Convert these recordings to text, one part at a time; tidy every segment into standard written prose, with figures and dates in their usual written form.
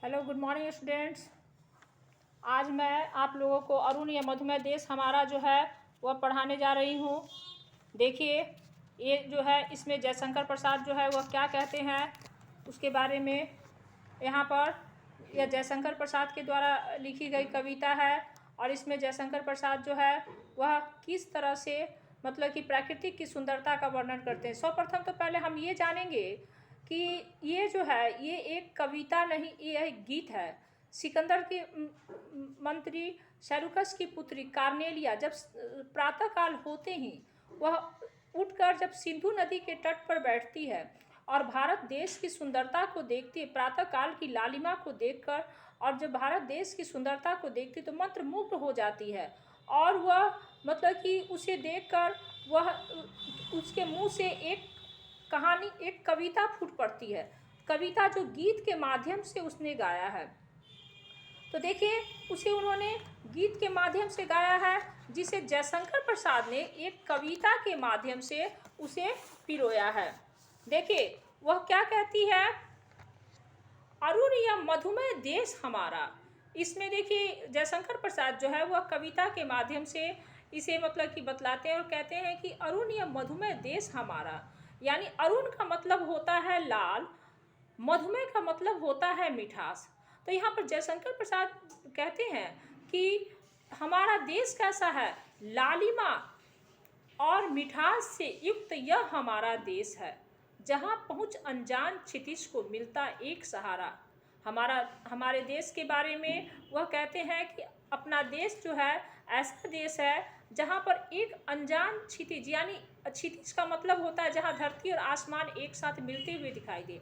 Hello, good morning students. आज मैं आप लोगों को अरुण या मधुमेह देश हमारा जो है वह पढ़ाने जा रही हूँ। देखिए, ये जो है इसमें जयशंकर प्रसाद जो है वह क्या कहते हैं उसके बारे में यहाँ पर यह जयशंकर प्रसाद के द्वारा लिखी गई कविता है। और इसमें जयशंकर प्रसाद जो है वह किस तरह से मतलब कि प्राकृतिक की सुंदरता का वर्णन करते हैं। सर्वप्रथम तो पहले हम ये जानेंगे कि ये जो है ये एक कविता नहीं, ये एक गीत है। सिकंदर की मंत्री सेल्यूकस की पुत्री कार्नेलिया जब प्रातःकाल होते ही वह उठकर जब सिंधु नदी के तट पर बैठती है और भारत देश की सुंदरता को देखती है, प्रातःकाल की लालिमा को देखकर, और जब भारत देश की सुंदरता को देखती तो मंत्रमुग्ध हो जाती है। और वह मतलब कि उसे देखकर वह उसके मुंह से एक कहानी, एक कविता फूट पड़ती है। कविता जो गीत के माध्यम से उसने गाया है। तो देखिए, उसे उन्होंने गीत के माध्यम से गाया है, जिसे जयशंकर प्रसाद ने एक कविता के माध्यम से उसे पिरोया है। देखिए वह क्या कहती है, अरुण या मधुमेह देश हमारा। इसमें देखिए जयशंकर प्रसाद जो है वह कविता के माध्यम से इसे मतलब कि बतलाते हैं और कहते हैं कि अरुण या मधुमेह देश हमारा। यानी अरुण का मतलब होता है लाल, मधुमेह का मतलब होता है मिठास। तो यहाँ पर जयशंकर प्रसाद कहते हैं कि हमारा देश कैसा है, लालिमा और मिठास से युक्त यह हमारा देश है, जहाँ पहुँच अनजान क्षितिज को मिलता एक सहारा। हमारे देश के बारे में वह कहते हैं कि अपना देश जो है ऐसा देश है जहाँ पर एक अनजान क्षितिज, यानी क्षितिज का मतलब होता है जहाँ धरती और आसमान एक साथ मिलते हुए दिखाई दे।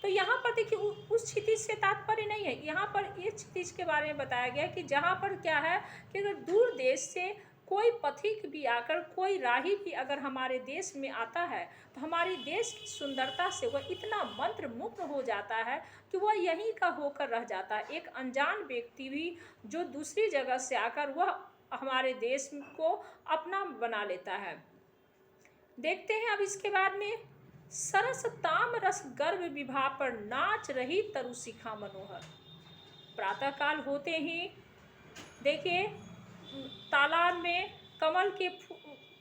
तो यहाँ पर देखिए उस क्षितिज से तात्पर्य नहीं है, यहाँ पर ये क्षितिज के बारे में बताया गया है कि जहाँ पर क्या है कि अगर दूर देश से कोई पथिक भी आकर, कोई राही भी अगर हमारे देश में आता है तो हमारे देश की सुंदरता से वह इतना मंत्रमुग्ध हो जाता है कि वह यहीं का होकर रह जाता है। एक अनजान व्यक्ति भी जो दूसरी जगह से आकर वह हमारे देश को अपना बना लेता है। देखते हैं अब इसके बाद में, सरस ताम रस गर्भ विभा पर नाच रही तरु शिखा मनोहर। प्रातःकाल होते ही देखिए तालाब में कमल के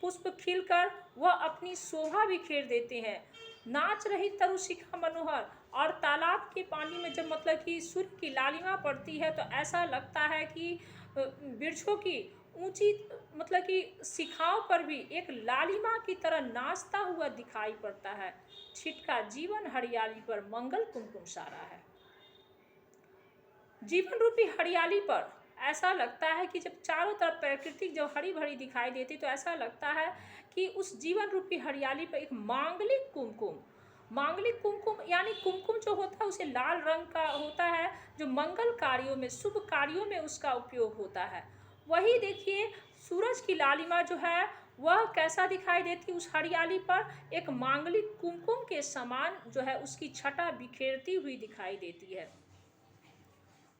पुष्प खिलकर वह अपनी शोभा बिखेर देते हैं। नाच रही तरु शिखा मनोहर, और तालाब के पानी में जब मतलब कि सूर्य की लालिमा पड़ती है तो ऐसा लगता है कि वृक्षों की ऊंची मतलब कि शिखाओं पर भी एक लालिमा की तरह नाचता हुआ दिखाई पड़ता है। छिटका जीवन हरियाली पर मंगल कुमकुम सारा है। जीवन रूपी हरियाली पर ऐसा लगता है कि जब चारों तरफ प्रकृति जब हरी भरी दिखाई देती तो ऐसा लगता है कि उस जीवन रूपी हरियाली पर एक मांगलिक कुमकुम यानी कुमकुम जो होता है उसे लाल रंग का होता है, जो मंगल कार्यों में, शुभ कार्यों में उसका उपयोग होता है। वही देखिए सूरज की लालिमा जो है वह कैसा दिखाई देती, उस हरियाली पर एक मांगलिक कुमकुम के समान जो है उसकी छटा बिखेरती हुई दिखाई देती है।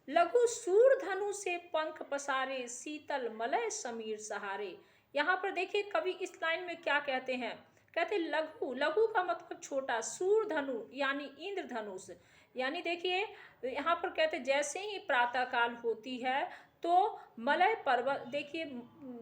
लघु सूर धनु से पंख पसारे, शीतल मलय समीर सहारे। यहाँ पर देखिए कवि इस लाइन में क्या कहते हैं, कहते लघु, लघु का मतलब छोटा, सूर धनु यानी इंद्रधनुष। यानी देखिए यहाँ पर कहते जैसे ही प्रातःकाल होती है तो मलय पर्वत, देखिए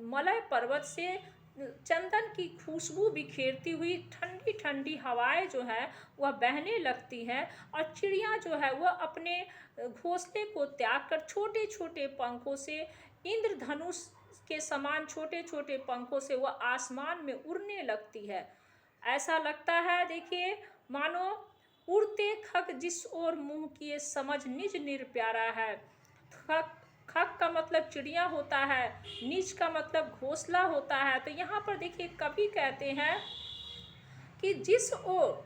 मलय पर्वत से चंदन की खुशबू बिखेरती हुई ठंडी ठंडी हवाएं जो है वह बहने लगती हैं, और चिड़िया जो है वह अपने घोंसले को त्याग कर छोटे छोटे पंखों से, इंद्रधनुष के समान छोटे छोटे पंखों से वह आसमान में उड़ने लगती है। ऐसा लगता है देखिए मानो उड़ते खग जिस ओर मुंह किए, समझ निज निरप्यारा है। खग का मतलब चिड़िया होता है, निज का मतलब घोंसला होता है। तो यहाँ पर देखिए कवि कहते हैं कि जिस ओर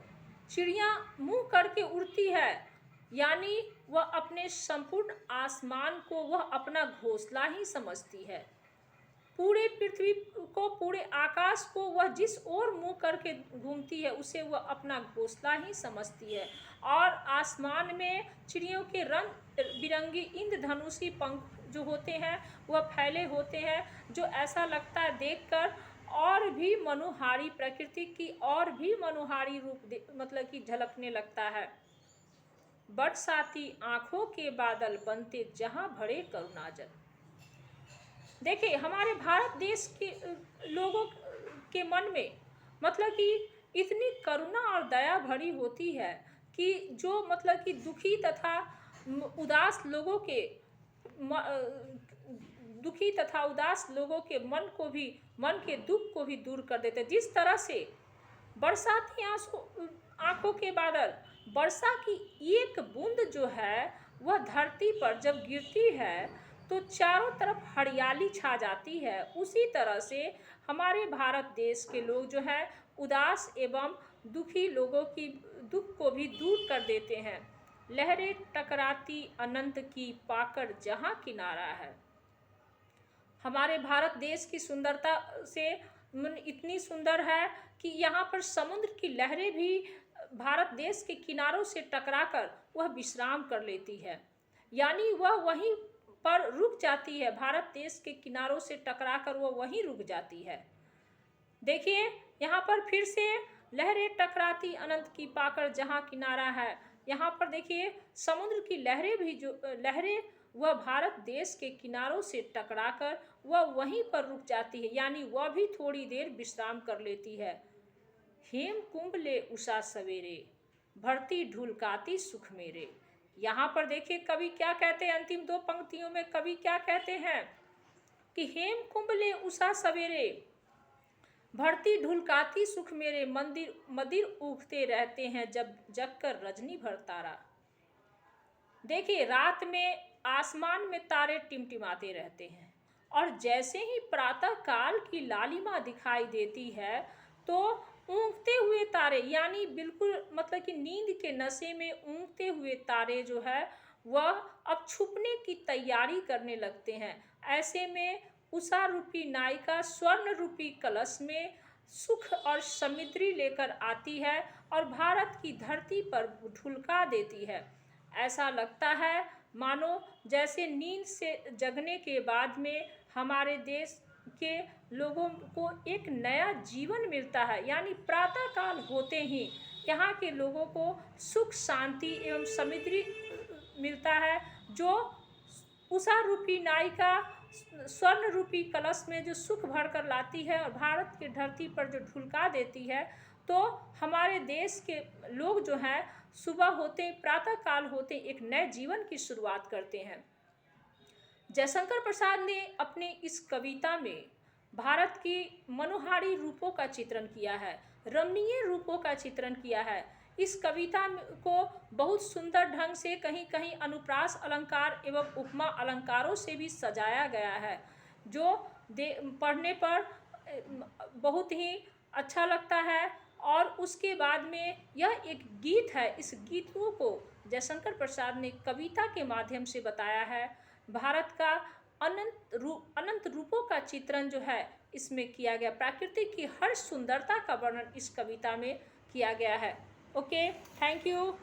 चिड़िया मुंह करके उड़ती है, यानी वह अपने संपूर्ण आसमान को वह अपना घोंसला ही समझती है। पूरे पृथ्वी को, पूरे आकाश को वह जिस ओर मुंह करके घूमती है उसे वह अपना घोंसला ही समझती है। और आसमान में चिड़ियों के रंग बिरंगी इंद्रधनुषी पंख जो होते हैं वह फैले होते हैं, जो ऐसा लगता है देखकर और भी मनोहारी, प्रकृति की और भी मनोहारी रूप मतलब कि झलकने लगता है। बरसाती आंखों के बादल बनते जहां भरे करुणा जल। देखिए हमारे भारत देश के लोगों के मन में मतलब कि इतनी करुणा और दया भरी होती है कि जो मतलब कि दुखी तथा उदास लोगों के मन के दुख को भी दूर कर देते। जिस तरह से बरसाती आंखों के बादल, वर्षा की एक बूंद जो है वह धरती पर जब गिरती है तो चारों तरफ हरियाली छा जाती है, उसी तरह से हमारे भारत देश के लोग जो है उदास एवं दुखी लोगों की दुख को भी दूर कर देते हैं। लहरें टकराती अनंत की पाकर जहां किनारा है। हमारे भारत देश की सुंदरता से इतनी सुंदर है कि यहाँ पर समुद्र की लहरें भी भारत देश के किनारों से टकराकर वह विश्राम कर लेती है, यानी वह वहीं पर रुक जाती है। भारत देश के किनारों से टकराकर वह वहीं रुक जाती है। देखिए यहाँ पर फिर से लहरें टकराती अनंत की पाकर जहाँ किनारा है। यहाँ पर देखिए समुद्र की लहरें वह भारत देश के किनारों से टकराकर वह वहीं पर रुक जाती है, यानी वह भी थोड़ी देर विश्राम कर लेती है। हेम कुंभ ले उषा सवेरे, भरती ढुलकाती सुख मेरे। यहाँ पर देखिए कवि क्या कहते हैं, अंतिम दो पंक्तियों में कवि क्या कहते हैं कि हेम कुंभ ले उषा सवेरे, भरती ढुलकाती सुख मेरे, मदिर उगते रहते हैं जब जगकर रजनी भर तारा। देखिए रात में आसमान में तारे टिमटिमाते रहते हैं और जैसे ही प्रातः काल की लालिमा दिखाई देती है तो ऊँघते हुए तारे, यानी बिल्कुल मतलब कि नींद के नशे में ऊँघते हुए तारे जो है वह अब छुपने की तैयारी करने लगते हैं। ऐसे में उषा रूपी नायिका स्वर्ण रूपी कलश में सुख और समृद्धि लेकर आती है और भारत की धरती पर ढुलका देती है। ऐसा लगता है मानो जैसे नींद से जगने के बाद में हमारे देश के लोगों को एक नया जीवन मिलता है, यानी प्रातः काल होते ही यहाँ के लोगों को सुख शांति एवं समृद्धि मिलता है। जो उषा रूपी नायिका स्वर्ण रूपी कलश में जो सुख भरकर लाती है और भारत की धरती पर जो ढुलका देती है, तो हमारे देश के लोग जो हैं सुबह होते प्रातः काल होते एक नए जीवन की शुरुआत करते हैं। जयशंकर प्रसाद ने अपने इस कविता में भारत की मनोहारी रूपों का चित्रण किया है, रमणीय रूपों का चित्रण किया है। इस कविता को बहुत सुंदर ढंग से कहीं कहीं अनुप्रास अलंकार एवं उपमा अलंकारों से भी सजाया गया है, जो पढ़ने पर बहुत ही अच्छा लगता है। और उसके बाद में यह एक गीत है, इस गीतों को जयशंकर प्रसाद ने कविता के माध्यम से बताया है। भारत का अनंत रूपों का चित्रण जो है इसमें किया गया, प्रकृति की हर सुंदरता का वर्णन इस कविता में किया गया है। Okay, thank you.